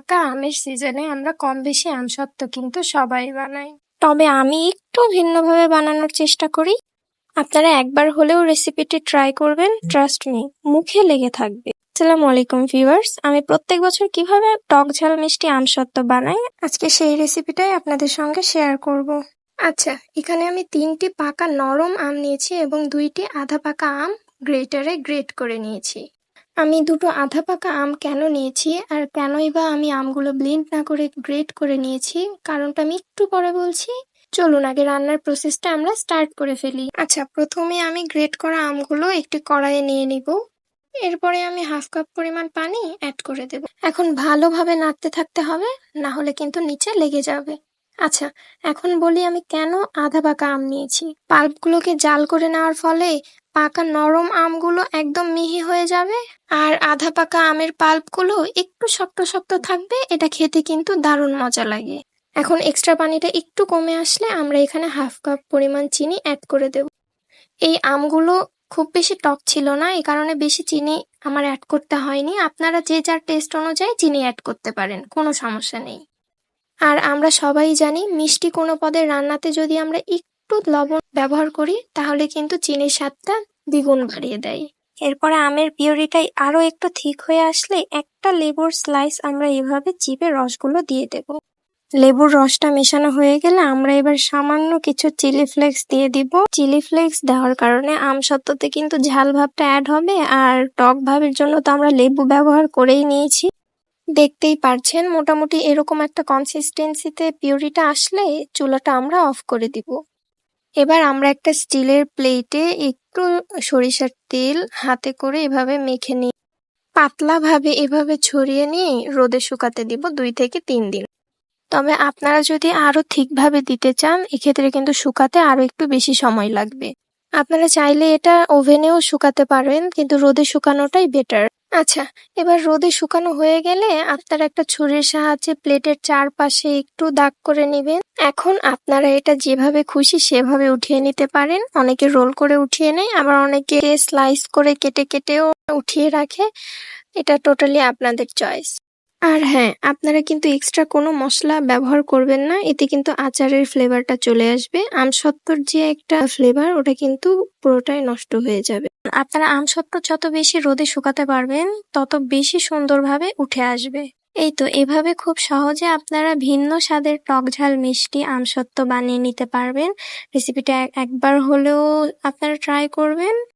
পাকা আমের সিজনে আমরা কম বেশি আমসত্ত্ব কিন্তু সবাই বানাই। তবে আমি একটু ভিন্নভাবে বানানোর চেষ্টা করি। আপনারা একবার হলেও রেসিপিটি ট্রাই করবেন, ট্রাস্ট মি, মুখে লেগে থাকবে। আসসালামু আলাইকুম ভিউয়ার্স, আমি প্রত্যেক বছর কিভাবে টক ঝাল মিষ্টি আমসত্ত্ব বানাই আজকে সেই রেসিপিটাই আপনাদের সঙ্গে শেয়ার করব। আচ্ছা, এখানে আমি 3টি পাকা নরম আম নিয়েছি এবং 2টি আধা পাকা আম গ্রেটারে গ্রেট করে নিয়েছি। আমি 2টো আধা পাকা আম কেন নিয়েছি আর কেনই বা আমি আমগুলো ব্লেন্ড না করে গ্রেট করে নিয়েছি কারণটা আমি একটু পরে বলছি। চলুন আগে রান্নার প্রসেসটা আমরা স্টার্ট করে ফেলি। আচ্ছা, প্রথমে আমি গ্রেট করা আমগুলো একটি কড়াইয়ে নিয়ে নিব। এরপরে আমি হাফ কাপ পরিমাণ পানি অ্যাড করে দেব। এখন ভালোভাবে নাড়তে থাকতে হবে, না হলে কিন্তু নিচে লেগে যাবে। আচ্ছা, এখন বলি আমি কেন আধা পাকা আম নিয়েছি। পাল্পগুলোকে জাল করে নেওয়ার ফলে পাকা নরম আমগুলো একদম মিহি হয়ে যাবে, আর আধা পাকা আমের পাল্পগুলো একটু শক্ত শক্ত থাকবে। এটা খেতে কিন্তু দারুণ মজা লাগে। এখন এক্সট্রা পানিটা একটু কমে আসলে আমরা এখানে হাফ কাপ পরিমাণ চিনি অ্যাড করে দেব। এই আমগুলো খুব বেশি টক ছিল না, এই কারণে বেশি চিনি আমার অ্যাড করতে হয়নি। আপনারা যে যার টেস্ট অনুযায়ী চিনি অ্যাড করতে পারেন, কোনো সমস্যা নেই। আর আমরা সবাই জানি মিষ্টি কোনো পদের রান্নাতে যদি আমরা একটু লবণ ব্যবহার করি তাহলে কিন্তু চিনির স্বাদটা দ্বিগুণ বাড়িয়ে দেয়। এরপরে আমের পিউরিটাই আরো একটু থিক হয়ে আসলে একটা লেবুর স্লাইস আমরা এভাবে চিপে রসগুলো দিয়ে দেব। লেবুর রসটা মেশানো হয়ে গেলে আমরা এবার সামান্য কিছু চিলি ফ্লেক্স দিয়ে দিব। চিলি ফ্লেক্স দেওয়ার কারণে আমসত্ত্বতে কিন্তু ঝাল ভাবটা অ্যাড হবে, আর টক ভাবের জন্য তো আমরা লেবু ব্যবহার করেই নিয়েছি। দেখতেই পারছেন মোটামুটি এরকম একটা কনসিস্টেন্সিতে পিউরিটা আসলে চুলাটা আমরা অফ করে দিব। এবার আমরা একটা স্টিলের প্লেটে একটু সরিষার তেল হাতে করে এভাবে মেখে নিই, পাতলা ভাবে এভাবে ছড়িয়ে নিয়ে রোদে শুকাতে দিব 2 থেকে 3 দিন। তবে আপনারা যদি আরো ঠিকভাবে দিতে চান এক্ষেত্রে কিন্তু শুকাতে আরো একটু বেশি সময় লাগবে। আপনারা চাইলে এটা ওভেনেও শুকাতে পারেন, কিন্তু রোদে শুকানোটাই বেটার। আচ্ছা, এবার রোদে শুকানো হয়ে গেলে আপনারা একটা ছুরির সাহায্যে প্লেটের চারপাশে একটু দাগ করে নেবেন। এখন আপনারা এটা যেভাবে খুশি সেভাবে উঠিয়ে নিতে পারেন। অনেকে রোল করে উঠিয়ে নেয়, আবার অনেকে স্লাইস করে কেটে কেটেও উঠিয়ে রাখে। এটা টোটালি আপনাদের চয়েস। আর হ্যাঁ, আপনারা কিন্তু এক্সট্রা কোনো মশলা ব্যবহার করবেন না, এতে কিন্তু আচারের ফ্লেভারটা চলে আসবে। আমসত্ত্বর যে একটা ফ্লেভার ওটা কিন্তু পুরোটাই নষ্ট হয়ে যাবে। আপনারা আমসত্ত্ব যত বেশি রোদে শুকাতে পারবেন তত বেশি সুন্দরভাবে উঠে আসবে। এই তো এভাবে খুব সহজে আপনারা ভিন্ন স্বাদের টক ঝাল মিষ্টি আমসত্ত্ব বানিয়ে নিতে পারবেন। রেসিপিটা একবার হলেও আপনারা ট্রাই করবেন।